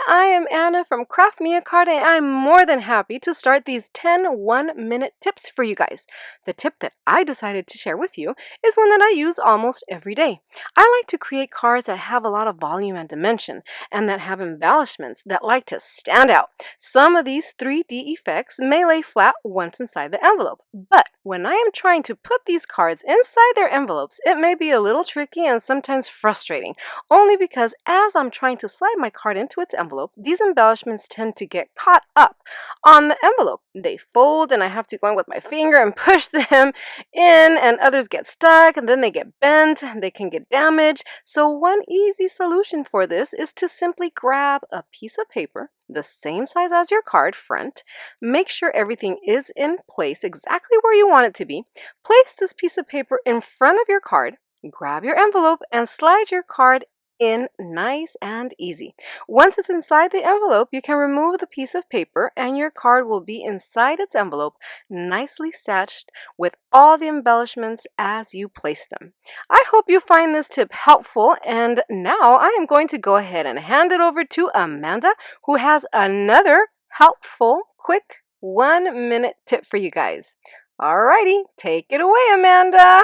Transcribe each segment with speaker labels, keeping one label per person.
Speaker 1: I am Anna from Craft Me a Card, and I'm more than happy to start these 10 one-minute tips for you guys. The tip that I decided to share with you is one that I use almost every day. I like to create cards that have a lot of volume and dimension, and that have embellishments that like to stand out. Some of these 3D effects may lay flat once inside the envelope, but when I am trying to put these cards inside their envelopes, it may be a little tricky and sometimes frustrating, only because as I'm trying to slide my card into its envelope, these embellishments tend to get caught up on the envelope. They fold and I have to go in with my finger and push them in, and others get stuck and then they get bent and they can get damaged. So one easy solution for this is to simply grab a piece of paper the same size as your card front, make sure everything is in place exactly where you want it to be, place this piece of paper in front of your card, grab your envelope and slide your card in nice and easy. Once it's inside the envelope, you can remove the piece of paper and your card will be inside its envelope, nicely stitched with all the embellishments as you place them. I hope you find this tip helpful, and now I am going to go ahead and hand it over to Amanda, who has another helpful, quick 1-minute tip for you guys. Alrighty, take it away, Amanda.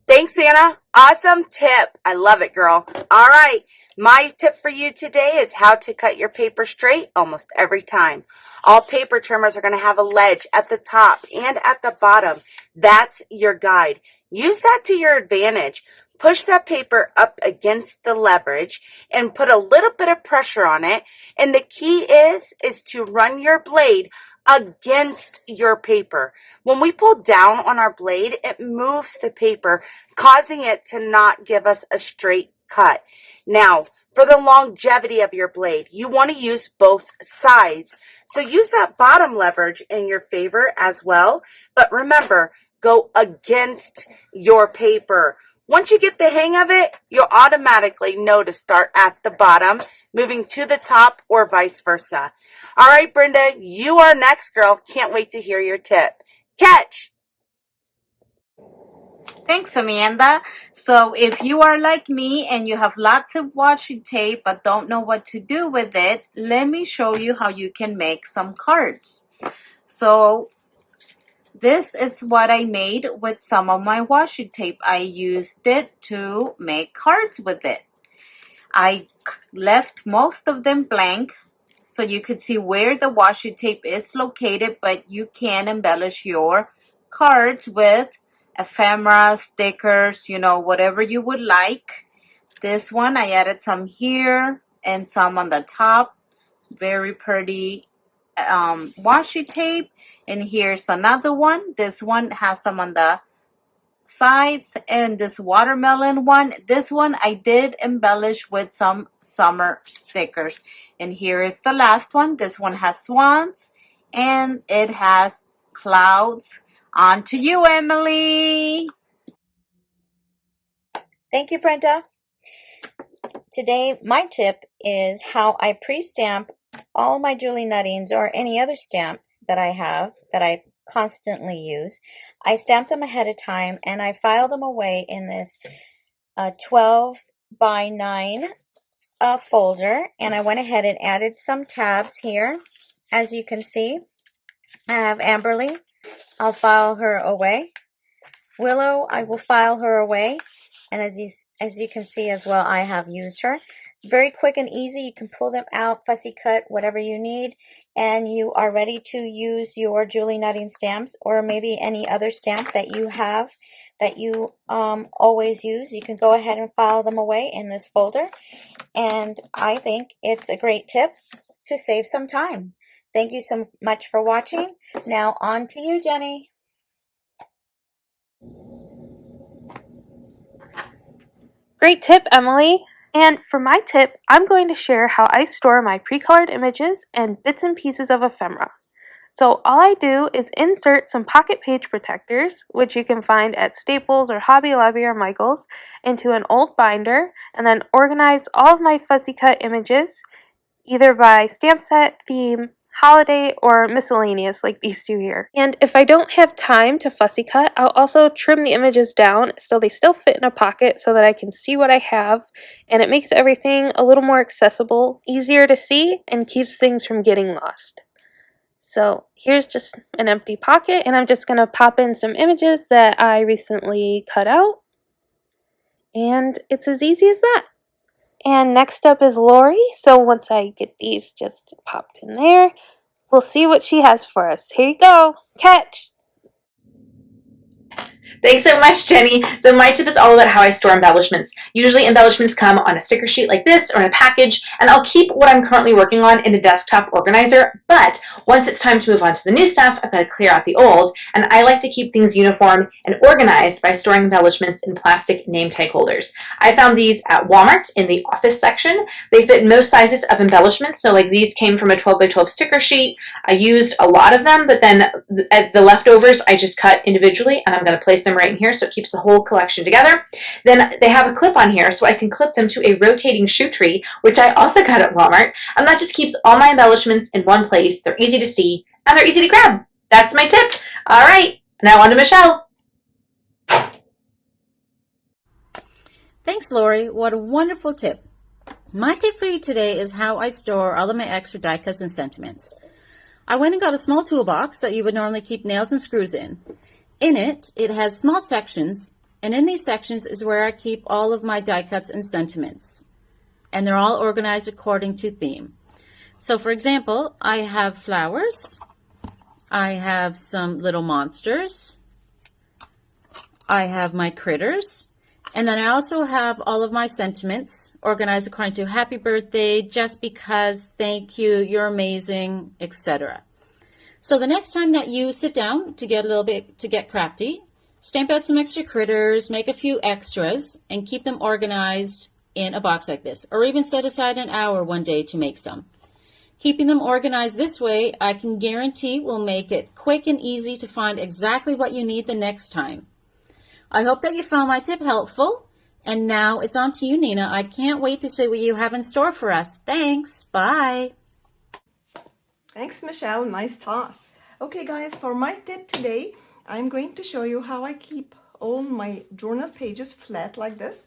Speaker 2: Thanks, Anna. Awesome tip. I love it, girl. All right. My tip for you today is how to cut your paper straight almost every time. All paper trimmers are going to have a ledge at the top and at the bottom. That's your guide. Use that to your advantage. Push that paper up against the leverage and put a little bit of pressure on it. And the key is to run your blade against your paper. When we pull down on our blade, it moves the paper, causing it to not give us a straight cut. Now, for the longevity of your blade, you want to use both sides. So use that bottom leverage in your favor as well. But remember, go against your paper. Once you get the hang of it, you'll automatically know to start at the bottom, moving to the top, or vice versa. All right, Brenda, you are next, girl. Can't wait to hear your tip. Catch!
Speaker 3: Thanks, Amanda. So if you are like me and you have lots of washi tape but don't know what to do with it, let me show you how you can make some cards. So this is what I made with some of my washi tape. I used it to make cards with it. I left most of them blank so you could see where the washi tape is located, but you can embellish your cards with ephemera, stickers, whatever you would like. This one, I added some here and some on the top. Very pretty washi tape. And here's another one. This one has some on the sides, and this watermelon one, this one I did embellish with some summer stickers. And here is the last one. This one has swans and it has clouds. On to you, Emily.
Speaker 4: Thank you, Brenda. Today, my tip is how I pre-stamp all my Julie Nuttings or any other stamps that I have that I constantly use. I stamp them ahead of time and I file them away in this 12 by 9 folder, and I went ahead and added some tabs here. As you can see, I have Amberly. I'll file her away. Willow, I will file her away. And as you can see as well, I have used her. Very quick and easy. You can pull them out, fussy cut, whatever you need, and you are ready to use your Julie Nutting stamps, or maybe any other stamp that you have that you always use. You can go ahead and file them away in this folder, and I think it's a great tip to save some time. Thank you so much for watching. Now on to you, Jenny.
Speaker 5: Great tip, Emily. And for my tip, I'm going to share how I store my pre-colored images and bits and pieces of ephemera. So all I do is insert some pocket page protectors, which you can find at Staples or Hobby Lobby or Michael's, into an old binder, and then organize all of my fussy cut images, either by stamp set, theme, holiday, or miscellaneous like these two here. And if I don't have time to fussy cut, I'll also trim the images down so they still fit in a pocket so that I can see what I have, and it makes everything a little more accessible, easier to see, and keeps things from getting lost. So here's just an empty pocket, and I'm just going to pop in some images that I recently cut out, and it's as easy as that. And next up is Laurie, so once I get these just popped in there, we'll see what she has for us. Here you go. Catch!
Speaker 6: Thanks so much, Jenny. So my tip is all about how I store embellishments. Usually embellishments come on a sticker sheet like this or in a package, and I'll keep what I'm currently working on in a desktop organizer, but once it's time to move on to the new stuff, I've got to clear out the old, and I like to keep things uniform and organized by storing embellishments in plastic name tag holders. I found these at Walmart in the office section. They fit most sizes of embellishments, so like these came from a 12 by 12 sticker sheet. I used a lot of them, but then the leftovers I just cut individually, and I'm going to place them right in here so it keeps the whole collection together. Then they have a clip on here so I can clip them to a rotating shoe tree, which I also got at Walmart, and that just keeps all my embellishments in one place. They're easy to see and they're easy to grab. That's my tip. All right, now on to Michelle.
Speaker 7: Thanks, Laurie. What a wonderful tip. My tip for you today is how I store all of my extra die cuts and sentiments. I went and got a small toolbox that you would normally keep nails and screws in. In it, it has small sections, and in these sections is where I keep all of my die cuts and sentiments. And they're all organized according to theme. So for example, I have flowers, I have some little monsters, I have my critters, and then I also have all of my sentiments organized according to happy birthday, just because, thank you, you're amazing, etc. So the next time that you sit down to get crafty, stamp out some extra critters, make a few extras, and keep them organized in a box like this, or even set aside an hour one day to make some. Keeping them organized this way, I can guarantee will make it quick and easy to find exactly what you need the next time. I hope that you found my tip helpful, and now it's on to you, Nina. I can't wait to see what you have in store for us. Thanks. Bye.
Speaker 8: Thanks, Michelle. Nice toss. Okay, guys, for my tip today, I'm going to show you how I keep all my journal pages flat like this.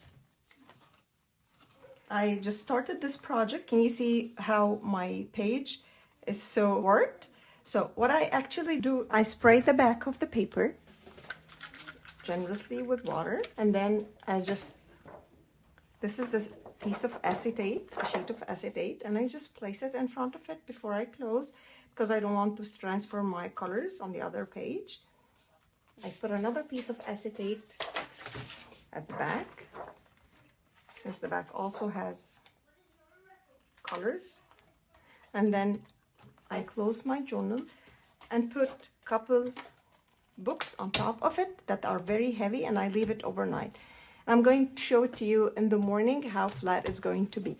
Speaker 8: I just started this project. Can you see how my page is so warped? So what I actually do, I spray the back of the paper generously with water, and then this is a piece of acetate, a sheet of acetate, and I just place it in front of it before I close because I don't want to transfer my colors on the other page. I put another piece of acetate at the back, since the back also has colors, and then I close my journal and put a couple books on top of it that are very heavy, and I leave it overnight. I'm going to show it to you in the morning how flat it's going to be.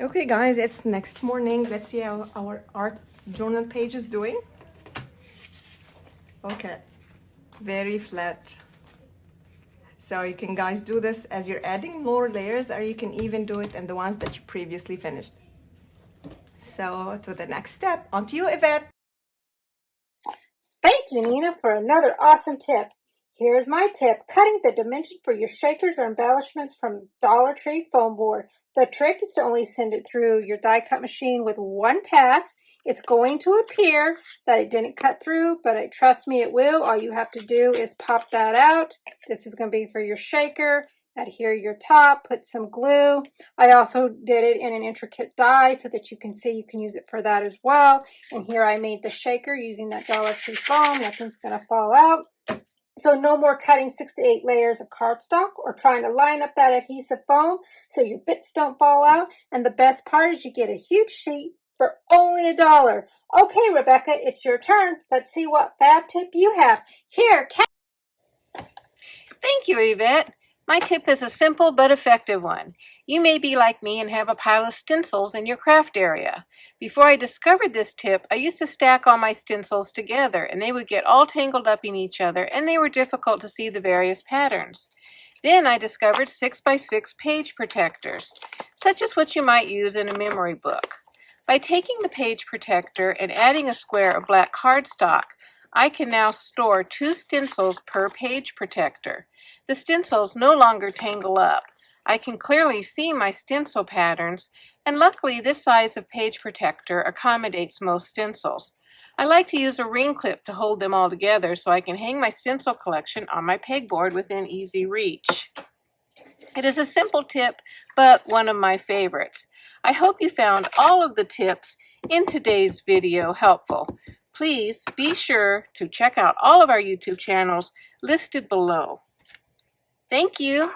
Speaker 8: Okay guys, it's next morning. Let's see how our art journal page is doing. Okay, very flat. So you can guys do this as you're adding more layers, or you can even do it in the ones that you previously finished. So to the next step, on to you, Yvette.
Speaker 9: Thank you, Nina, for another awesome tip. Here's my tip: cutting the dimension for your shakers or embellishments from Dollar Tree foam board. The trick is to only send it through your die cut machine with one pass. It's going to appear that it didn't cut through, but trust me, it will. All you have to do is pop that out. This is going to be for your shaker. Adhere your top, put some glue. I also did it in an intricate die so that you can see you can use it for that as well. And here I made the shaker using that Dollar Tree foam. Nothing's going to fall out. So no more cutting 6 to 8 layers of cardstock or trying to line up that adhesive foam so your bits don't fall out. And the best part is you get a huge sheet for only $1. Okay, Rebecca, it's your turn. Let's see what fab tip you have. Here,
Speaker 1: Thank you, Yvette. My tip is a simple but effective one. You may be like me and have a pile of stencils in your craft area. Before I discovered this tip, I used to stack all my stencils together, and they would get all tangled up in each other, and they were difficult to see the various patterns. Then I discovered 6x6 page protectors, such as what you might use in a memory book. By taking the page protector and adding a square of black cardstock, I can now store 2 stencils per page protector. The stencils no longer tangle up. I can clearly see my stencil patterns, and luckily this size of page protector accommodates most stencils. I like to use a ring clip to hold them all together so I can hang my stencil collection on my pegboard within easy reach. It is a simple tip, but one of my favorites. I hope you found all of the tips in today's video helpful. Please be sure to check out all of our YouTube channels listed below. Thank you.